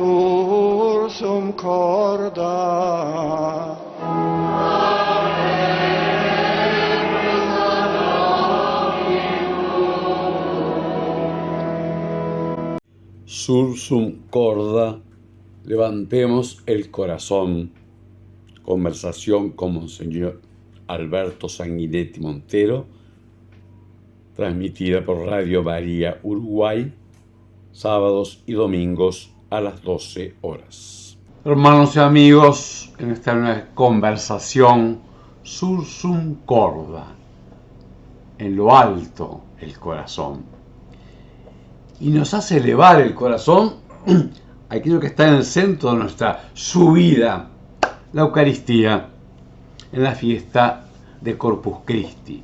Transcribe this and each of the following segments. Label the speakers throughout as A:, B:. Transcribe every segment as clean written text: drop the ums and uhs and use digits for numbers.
A: sursum corda.
B: Sursum corda, levantemos el corazón. Conversación con Monseñor Alberto Sanguinetti Montero, transmitida por Radio María Uruguay, sábados y domingos a las 12 horas. Hermanos y amigos, en esta nueva conversación, Sursum corda, en lo alto el corazón. Y nos hace elevar el corazón aquello que está en el centro de nuestra subida, la Eucaristía, en la fiesta de Corpus Christi.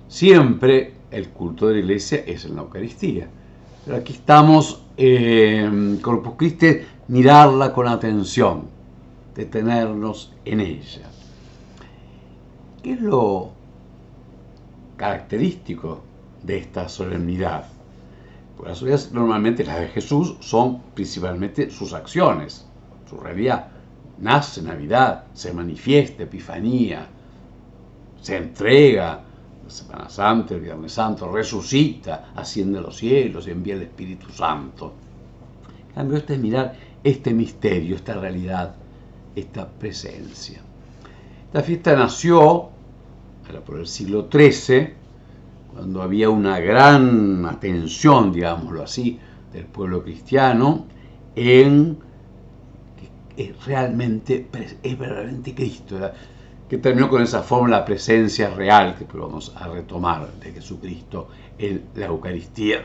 B: Siempre el culto de la Iglesia es en la Eucaristía, pero aquí estamos, Corpus Christi, mirarla con atención, detenernos en ella. ¿Qué es lo característico de esta solemnidad? Pues las solemnidades, normalmente las de Jesús, son principalmente sus acciones, su realidad. Nace Navidad, se manifiesta Epifanía, se entrega Semana Santa, el Viernes Santo, resucita, asciende a los cielos, envía el Espíritu Santo. En cambio, este es mirar este misterio, esta realidad, esta presencia. Esta fiesta nació por el siglo XIII, cuando había una gran atención, digámoslo así, del pueblo cristiano en que es verdaderamente Cristo, que terminó con esa fórmula presencia real que vamos a retomar de Jesucristo en la Eucaristía,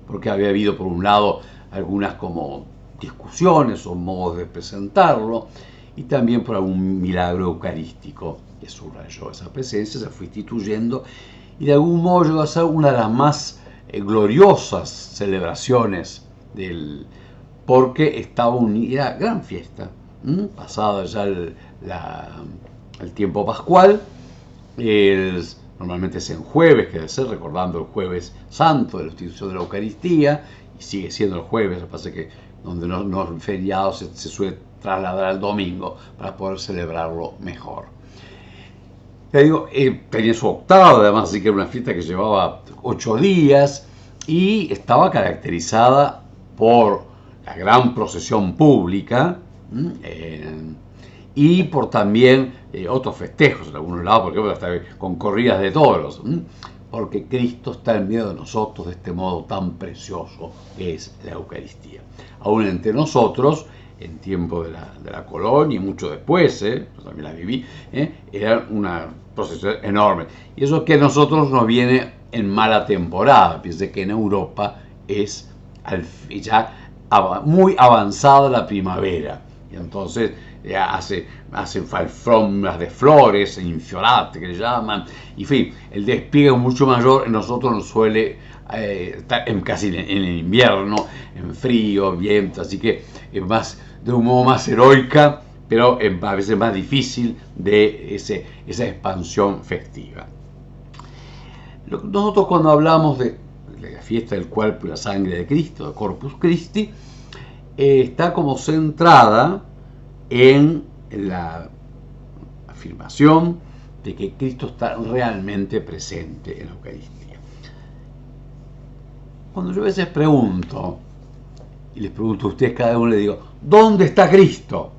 B: porque había habido por un lado algunas como discusiones o modos de presentarlo, y también por algún milagro eucarístico que subrayó esa presencia, se fue instituyendo y de algún modo llegó a ser una de las más gloriosas celebraciones porque estaba unida, gran fiesta, pasada ya el tiempo pascual, normalmente es en jueves, que debe ser recordando el jueves santo de la institución de la Eucaristía, y sigue siendo el jueves, lo que pasa es que donde no es feriado se suele trasladar al domingo para poder celebrarlo mejor. Ya digo, tenía su octavo, además, así que era una fiesta que llevaba 8 días y estaba caracterizada por la gran procesión pública y por también otros festejos en algunos lados, por ejemplo, hasta con corridas de toros, porque Cristo está en medio de nosotros de este modo tan precioso que es la Eucaristía. Aún entre nosotros, en tiempo de la colonia y mucho después, yo también la viví, era una procesión enorme. Y eso que a nosotros nos viene en mala temporada. Piense que en Europa es ya muy avanzada la primavera. Y entonces ya hacen alfombras de flores, infiorate que le llaman. Y en fin, el despliegue es mucho mayor. En nosotros nos suele estar casi en el invierno, en frío, viento, así que es más de un modo más heroica, pero a veces más difícil de esa expansión festiva. Nosotros cuando hablamos de la fiesta del cuerpo y la sangre de Cristo, de Corpus Christi, está como centrada en la afirmación de que Cristo está realmente presente en la Eucaristía. Cuando yo a veces pregunto, y les pregunto a ustedes, cada uno le digo, ¿dónde está Cristo?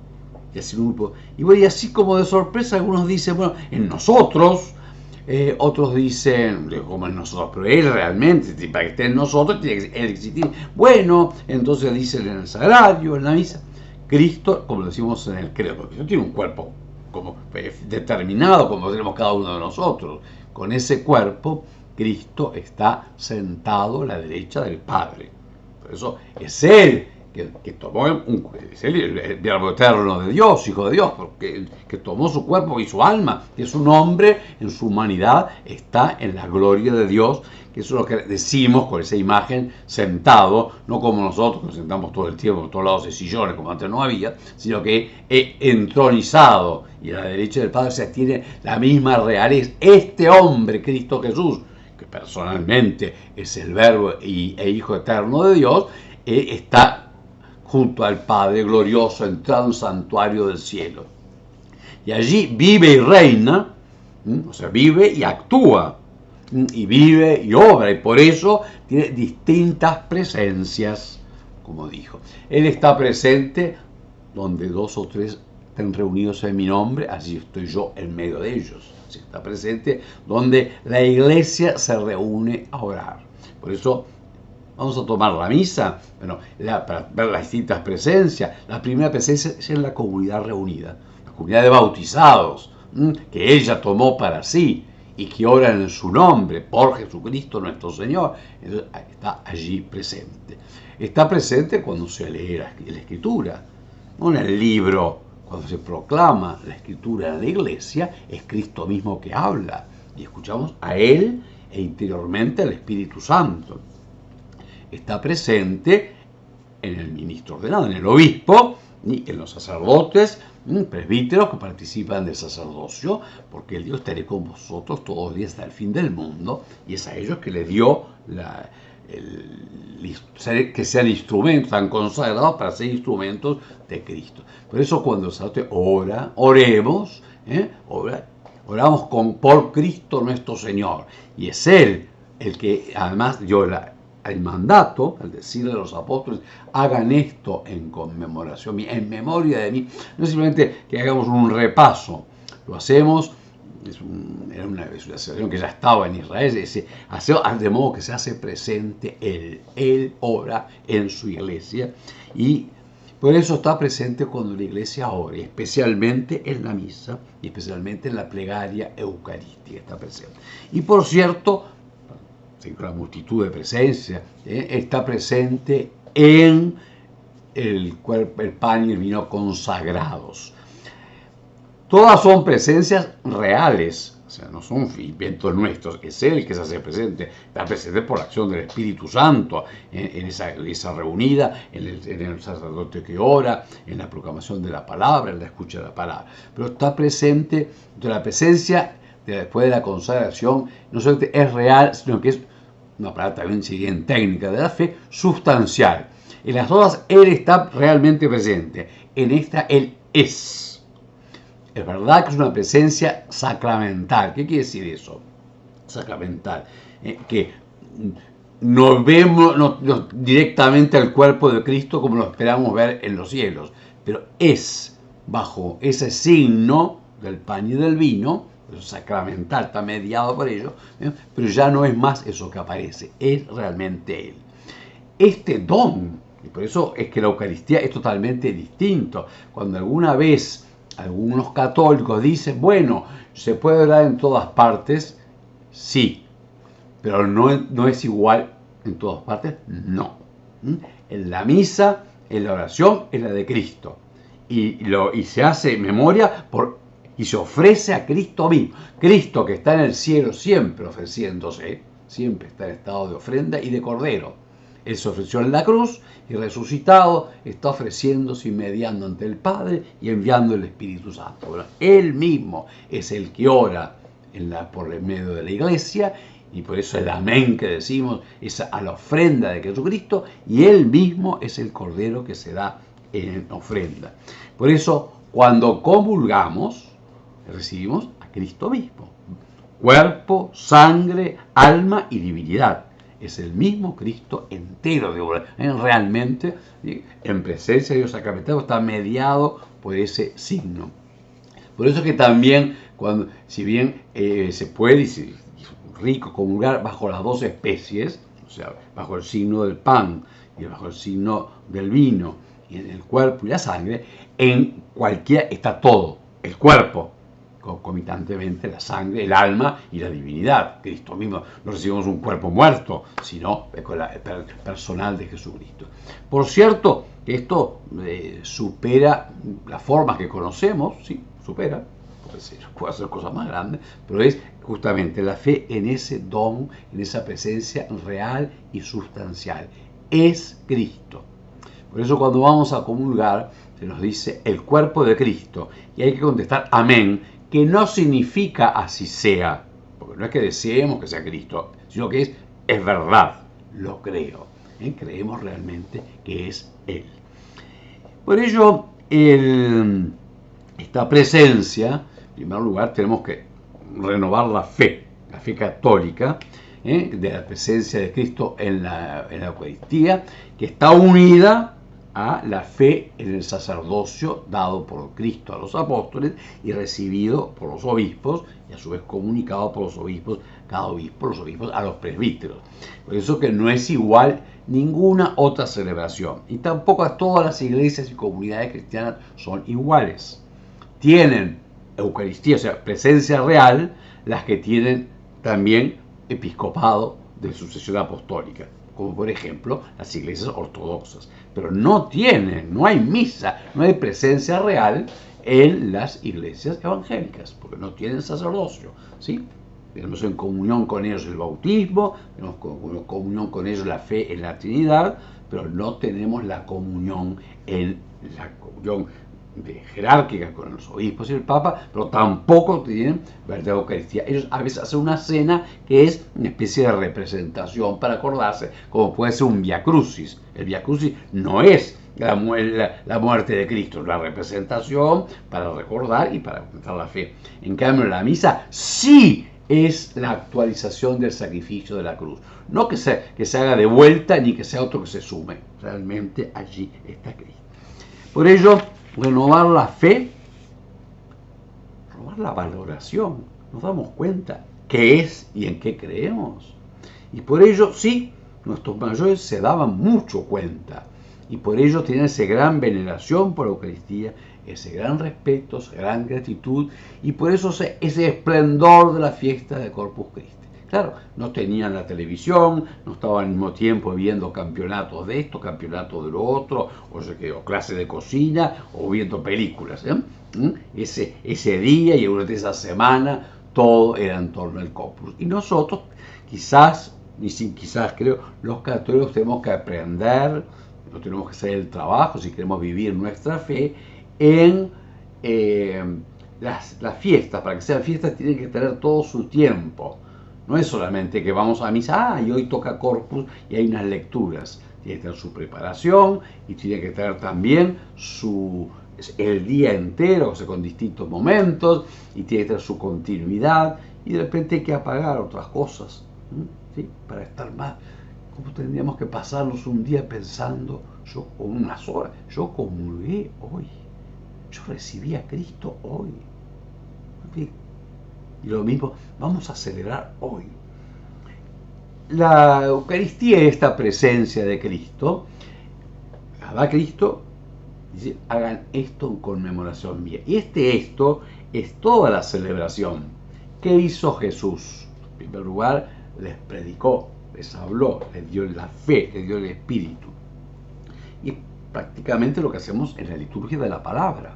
B: Y así un grupo, y así como de sorpresa, algunos dicen, bueno, en nosotros, otros dicen, como en nosotros, pero Él realmente, para que esté en nosotros, tiene que existir. Bueno, entonces dicen en el sagrario, en la misa, Cristo, como decimos en el credo, porque Cristo tiene un cuerpo como determinado, como tenemos cada uno de nosotros. Con ese cuerpo, Cristo está sentado a la derecha del Padre. Por eso es Él que tomó es el verbo eterno de Dios, Hijo de Dios, porque que tomó su cuerpo y su alma, que es un hombre en su humanidad, está en la gloria de Dios, que eso es lo que decimos con esa imagen sentado, no como nosotros que nos sentamos todo el tiempo en todos lados de sillones, como antes no había, sino que entronizado y a la derecha del Padre se tiene la misma realeza. Este hombre, Cristo Jesús, que personalmente es el Verbo e Hijo eterno de Dios, está junto al Padre glorioso, entrado en un santuario del cielo. Y allí vive y reina, o sea, vive y actúa, y vive y obra, y por eso tiene distintas presencias, como dijo. Él está presente donde 2 o 3 estén reunidos en mi nombre, allí estoy yo en medio de ellos. Así está presente donde la iglesia se reúne a orar. Por eso vamos a tomar la misa, bueno, para ver las distintas presencias. La primera presencia es en la comunidad reunida, la comunidad de bautizados, que ella tomó para sí y que oran en su nombre, por Jesucristo nuestro Señor. Entonces, está allí presente. Está presente cuando se lee la Escritura, no en el libro. Cuando se proclama la Escritura en la iglesia, es Cristo mismo que habla, y escuchamos a Él e interiormente al Espíritu Santo. Está presente en el ministro ordenado, en el obispo, y en los sacerdotes, presbíteros que participan del sacerdocio, porque el Dios estaré con vosotros todos los días hasta el fin del mundo, y es a ellos que le dio que sean instrumentos, tan consagrados para ser instrumentos de Cristo. Por eso cuando el sacerdote ora, oremos, oramos por Cristo nuestro Señor, y es Él el que además dio el mandato, al decirle a los apóstoles, hagan esto en conmemoración mía, en memoria de mí. No es simplemente que hagamos un repaso, lo hacemos, era una celebración que ya estaba en Israel, de modo que se hace presente Él ora en su iglesia, y por eso está presente cuando la iglesia ora, especialmente en la misa, y especialmente en la plegaria eucarística está presente. Y por cierto, la multitud de presencias, está presente en el pan y el vino consagrados. Todas son presencias reales, o sea, no son inventos nuestros, es Él que se hace presente, está presente por la acción del Espíritu Santo, en esa reunida, en el sacerdote que ora, en la proclamación de la palabra, en la escucha de la palabra. Pero está presente, de la presencia después de la consagración, no solamente es real, sino que es una palabra también sería en técnica de la fe, sustancial. En las otras Él está realmente presente, en esta Él es. Es verdad que es una presencia sacramental. ¿Qué quiere decir eso? Sacramental. Que no vemos directamente al cuerpo de Cristo como lo esperamos ver en los cielos, pero es bajo ese signo del pan y del vino, sacramental, está mediado por ello, pero ya no es más eso que aparece, es realmente Él. Este don, y por eso es que la Eucaristía es totalmente distinto. Cuando alguna vez algunos católicos dicen, bueno, se puede orar en todas partes, sí, pero no es igual en todas partes, no. En la misa, en la oración, es la de Cristo. Y se hace memoria y se ofrece a Cristo mismo. Cristo que está en el cielo siempre ofreciéndose, siempre está en estado de ofrenda y de cordero. Él se ofreció en la cruz y resucitado está ofreciéndose y mediando ante el Padre y enviando el Espíritu Santo. Bueno, Él mismo es el que ora por el medio de la iglesia, y por eso el amén que decimos es a la ofrenda de Jesucristo, y Él mismo es el cordero que se da en ofrenda. Por eso cuando comulgamos recibimos a Cristo mismo, cuerpo, sangre, alma y divinidad. Es el mismo Cristo entero, realmente en presencia de Dios sacramentado, está mediado por ese signo. Por eso que también, si bien se puede, y es rico comulgar bajo las 2 especies, o sea, bajo el signo del pan y bajo el signo del vino, y en el cuerpo y la sangre, en cualquiera está todo, el cuerpo, concomitantemente la sangre, el alma y la divinidad. Cristo mismo, no recibimos un cuerpo muerto, sino el personal de Jesucristo. Por cierto, que esto supera las formas que conocemos, sí, supera, puede hacer cosas más grandes, pero es justamente la fe en ese don, en esa presencia real y sustancial. Es Cristo. Por eso cuando vamos a comulgar, se nos dice el cuerpo de Cristo, y hay que contestar amén, que no significa así sea, porque no es que deseemos que sea Cristo, sino que es verdad, lo creo. creemos realmente que es Él. Por ello, esta presencia, en primer lugar, tenemos que renovar la fe católica, de la presencia de Cristo en la Eucaristía, que está unida a la fe en el sacerdocio dado por Cristo a los apóstoles y recibido por los obispos, y a su vez comunicado por los obispos, cada obispo, los obispos, a los presbíteros. Por eso que no es igual ninguna otra celebración, y tampoco a todas las iglesias y comunidades cristianas son iguales. Tienen Eucaristía, o sea, presencia real, las que tienen también episcopado de sucesión apostólica, como por ejemplo las iglesias ortodoxas, pero no hay misa, no hay presencia real en las iglesias evangélicas, porque no tienen sacerdocio, ¿sí? Tenemos en comunión con ellos el bautismo, tenemos comunión con ellos la fe en la Trinidad, pero no tenemos la comunión jerárquica con los obispos y el Papa, pero tampoco tienen verdadera Eucaristía. Ellos a veces hacen una cena que es una especie de representación para acordarse, como puede ser un Via Crucis. El Via Crucis no es la muerte de Cristo, la representación para recordar y para aumentar la fe. En cambio, la misa sí es la actualización del sacrificio de la cruz. No que se haga de vuelta ni que sea otro que se sume. Realmente allí está Cristo. Por ello, renovar la fe, renovar la valoración. Nos damos cuenta qué es y en qué creemos. Y por ello, sí, nuestros mayores se daban mucho cuenta. Y por ello tienen esa gran veneración por la Eucaristía, ese gran respeto, esa gran gratitud, y por eso ese esplendor de la fiesta de Corpus Christi. Claro, no tenían la televisión, no estaban al mismo tiempo viendo campeonatos de esto, campeonatos de lo otro, o clases de cocina, o viendo películas. Ese día y durante esa semana, todo era en torno al Corpus. Y nosotros, quizás, y sin quizás creo, los católicos tenemos que aprender, no tenemos que hacer el trabajo, si queremos vivir nuestra fe, en las fiestas. Para que sean fiestas tienen que tener todo su tiempo. No es solamente que vamos a misa, y hoy toca Corpus y hay unas lecturas. Tiene que tener su preparación y tiene que tener también el día entero, o sea, con distintos momentos, y tiene que tener su continuidad, y de repente hay que apagar otras cosas, ¿sí? Para estar más. ¿Cómo tendríamos que pasarnos un día pensando, o unas horas, yo comulgué hoy, yo recibí a Cristo hoy? ¿Sí? Y lo mismo, vamos a celebrar hoy. La Eucaristía es esta presencia de Cristo. La da Cristo, dice, hagan esto en conmemoración mía. Y esto es toda la celebración. ¿Qué hizo Jesús? En primer lugar, les predicó, les habló, les dio la fe, les dio el Espíritu. Y prácticamente lo que hacemos en la liturgia de la palabra.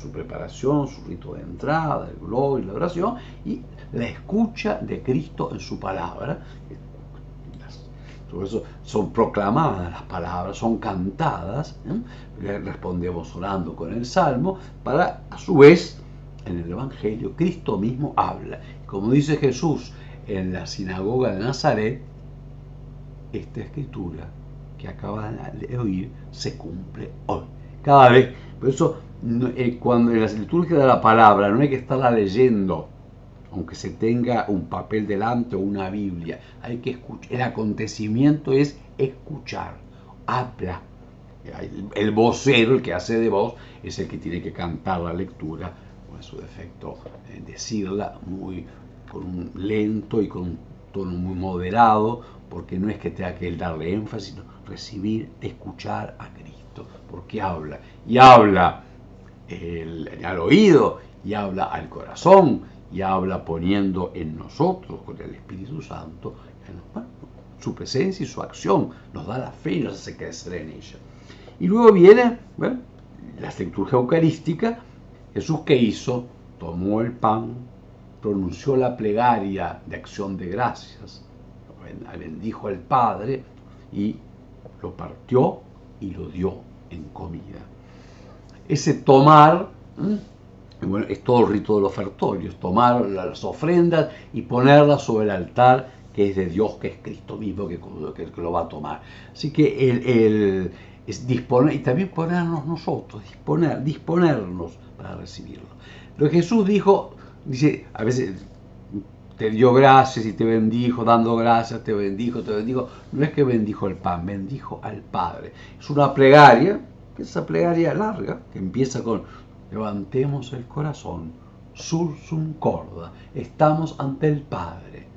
B: Su preparación, su rito de entrada, el gloria y la oración, y la escucha de Cristo en su palabra. Por eso son proclamadas las palabras, son cantadas, le respondemos orando con el Salmo, para a su vez en el Evangelio Cristo mismo habla. Como dice Jesús en la sinagoga de Nazaret, esta escritura que acaban de oír se cumple hoy. Cada vez, por eso cuando en la liturgia de la palabra no hay que estarla leyendo, aunque se tenga un papel delante o una Biblia, hay que escuchar. El acontecimiento es escuchar, habla. El vocero, el que hace de voz, es el que tiene que cantar la lectura, o en su defecto decirla con un lento y con un tono muy moderado, porque no es que tenga que darle énfasis, sino recibir, escuchar a Cristo, porque habla, y habla al oído, y habla al corazón, y habla poniendo en nosotros, con el Espíritu Santo, su presencia y su acción, nos da la fe y nos hace crecer en ella. Y luego viene la liturgia eucarística. Jesús, ¿qué hizo? Tomó el pan, pronunció la plegaria de acción de gracias, bendijo al Padre y lo partió y lo dio en comida. Ese tomar, es todo el rito del ofertorio, es tomar las ofrendas y ponerlas sobre el altar que es de Dios, que es Cristo mismo que lo va a tomar. Así que es disponer, y también ponernos nosotros, disponernos para recibirlo. Lo que Jesús dijo, dice, a veces te dio gracias y te bendijo, dando gracias, te bendijo, no es que bendijo el pan, bendijo al Padre. Es una plegaria, esa plegaria larga, que empieza con levantemos el corazón, sursum corda, estamos ante el Padre.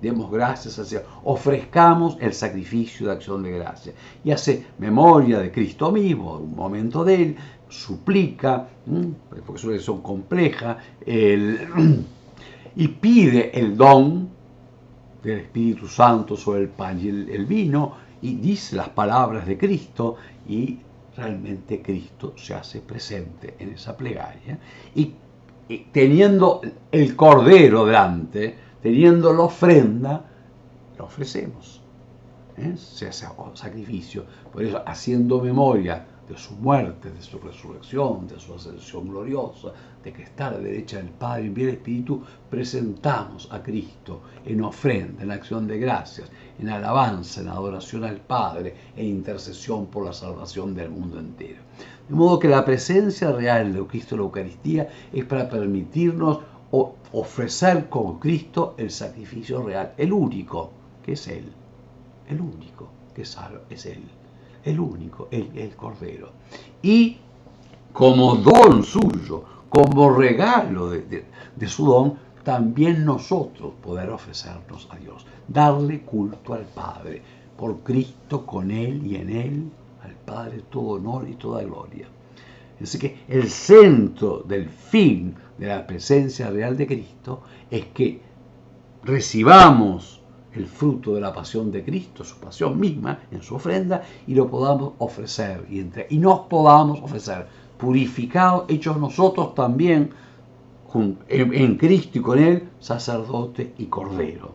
B: Demos gracias hacia, ofrezcamos el sacrificio de acción de gracia. Y hace memoria de Cristo mismo, un momento de Él, suplica, porque es una oración compleja, y pide el don del Espíritu Santo sobre el pan y el vino, y dice las palabras de Cristo, y realmente Cristo se hace presente en esa plegaria, y teniendo el cordero delante, teniendo la ofrenda, la ofrecemos. Se hace sacrificio. Por eso, haciendo memoria de su muerte, de su resurrección, de su ascensión gloriosa, de que está a la derecha del Padre y del Espíritu, presentamos a Cristo en ofrenda, en acción de gracias, en alabanza, en adoración al Padre, en intercesión por la salvación del mundo entero. De modo que la presencia real de Cristo en la Eucaristía es para permitirnos ofrecer con Cristo el sacrificio real, el único, que es Él. El único que salva es Él, el único, el Cordero. Y como don suyo, como regalo de su don, también nosotros poder ofrecernos a Dios, darle culto al Padre, por Cristo, con Él y en Él, al Padre todo honor y toda gloria. Así que el centro del fin de la presencia real de Cristo es que recibamos el fruto de la pasión de Cristo, su pasión misma, en su ofrenda, y lo podamos ofrecer, y nos podamos ofrecer purificados, hechos nosotros también, en Cristo y con Él, sacerdote y cordero.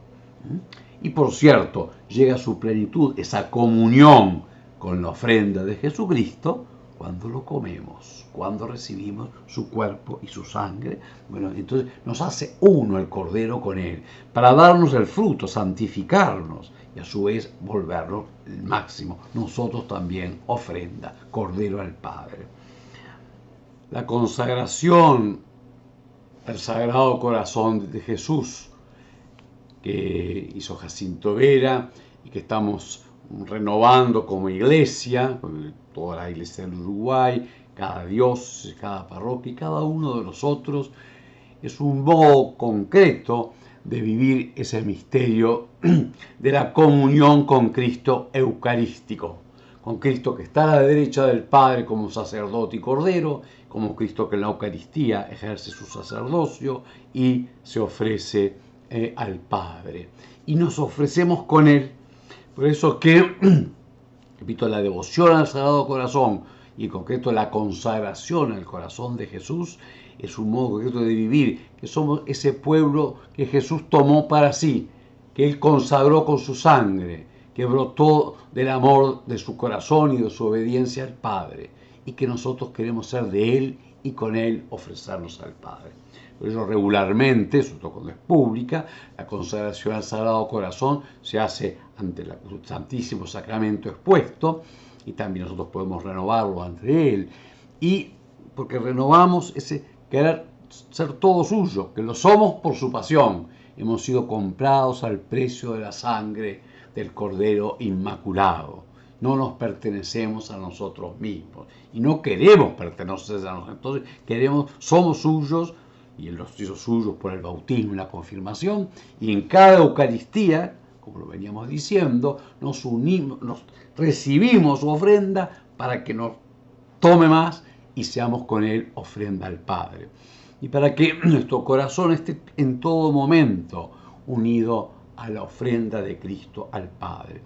B: Y por cierto, llega a su plenitud esa comunión con la ofrenda de Jesucristo, cuando lo comemos, cuando recibimos su cuerpo y su sangre. Bueno, entonces nos hace uno el Cordero con Él, para darnos el fruto, santificarnos, y a su vez volvernos el máximo. Nosotros también ofrenda, Cordero al Padre. La consagración al Sagrado Corazón de Jesús, que hizo Jacinto Vera, y que estamos renovando como iglesia, toda la iglesia del Uruguay, cada diócesis, cada parroquia y cada uno de nosotros, es un modo concreto de vivir ese misterio de la comunión con Cristo eucarístico, con Cristo que está a la derecha del Padre como sacerdote y cordero, como Cristo que en la Eucaristía ejerce su sacerdocio y se ofrece al Padre. Y nos ofrecemos con Él. Por eso que, repito, la devoción al Sagrado Corazón y en concreto la consagración al corazón de Jesús es un modo concreto de vivir, que somos ese pueblo que Jesús tomó para sí, que Él consagró con su sangre, que brotó del amor de su corazón y de su obediencia al Padre, y que nosotros queremos ser de Él y con Él ofrecernos al Padre. Por eso regularmente, sobre todo cuando es pública, la consagración al Sagrado Corazón se hace ante el Santísimo Sacramento expuesto, y también nosotros podemos renovarlo ante Él, y porque renovamos ese querer ser todo suyo, que lo somos por su pasión. Hemos sido comprados al precio de la sangre del Cordero Inmaculado. No nos pertenecemos a nosotros mismos y no queremos pertenecer a nosotros. Entonces somos suyos, y Él los hizo suyos por el bautismo y la confirmación, y en cada Eucaristía, como lo veníamos diciendo, nos unimos, recibimos su ofrenda para que nos tome más y seamos con Él ofrenda al Padre. Y para que nuestro corazón esté en todo momento unido a la ofrenda de Cristo al Padre.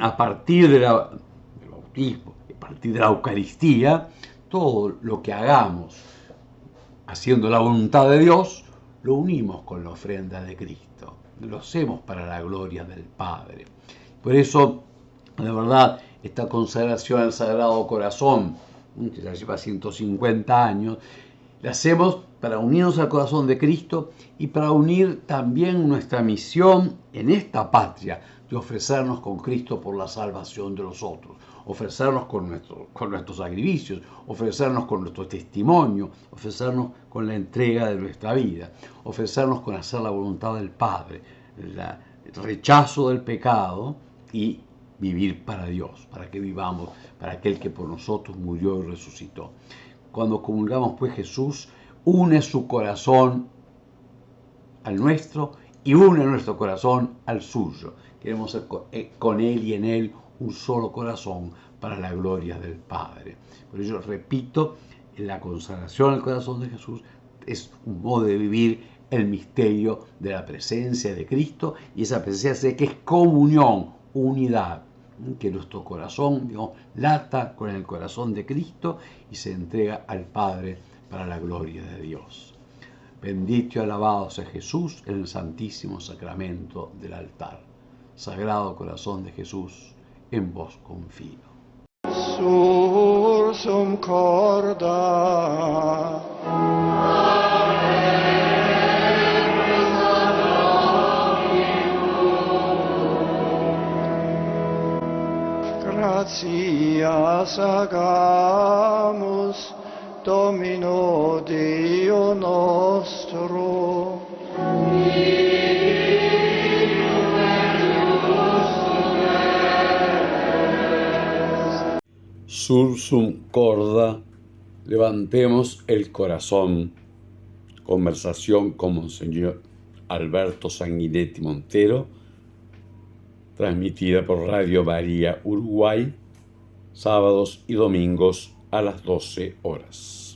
B: A partir del bautismo, a partir de la Eucaristía, todo lo que hagamos haciendo la voluntad de Dios, lo unimos con la ofrenda de Cristo. Lo hacemos para la gloria del Padre. Por eso, la verdad, esta consagración al Sagrado Corazón, que ya lleva 150 años, la hacemos para unirnos al corazón de Cristo y para unir también nuestra misión en esta patria de ofrecernos con Cristo por la salvación de los otros, ofrecernos con nuestros sacrificios, ofrecernos con nuestro testimonio, ofrecernos con la entrega de nuestra vida, ofrecernos con hacer la voluntad del Padre, el rechazo del pecado y vivir para Dios, para que vivamos, para aquel que por nosotros murió y resucitó. Cuando comulgamos, pues, Jesús une su corazón al nuestro y une nuestro corazón al suyo. Queremos ser con Él y en Él un solo corazón para la gloria del Padre. Por ello, repito, la consagración al corazón de Jesús es un modo de vivir el misterio de la presencia de Cristo, y esa presencia que es comunión, unidad, que nuestro corazón, lata con el corazón de Cristo y se entrega al Padre para la gloria de Dios. Bendito y alabado sea Jesús en el santísimo sacramento del altar. Sagrado corazón de Jesús, en vos confío.
A: Sursum corda. Gratias agamus Domino Deo nostro.
B: Sursum corda, levantemos el corazón. Conversación con Monseñor Alberto Sanguinetti Montero, transmitida por Radio María Uruguay, sábados y domingos a las 12 horas.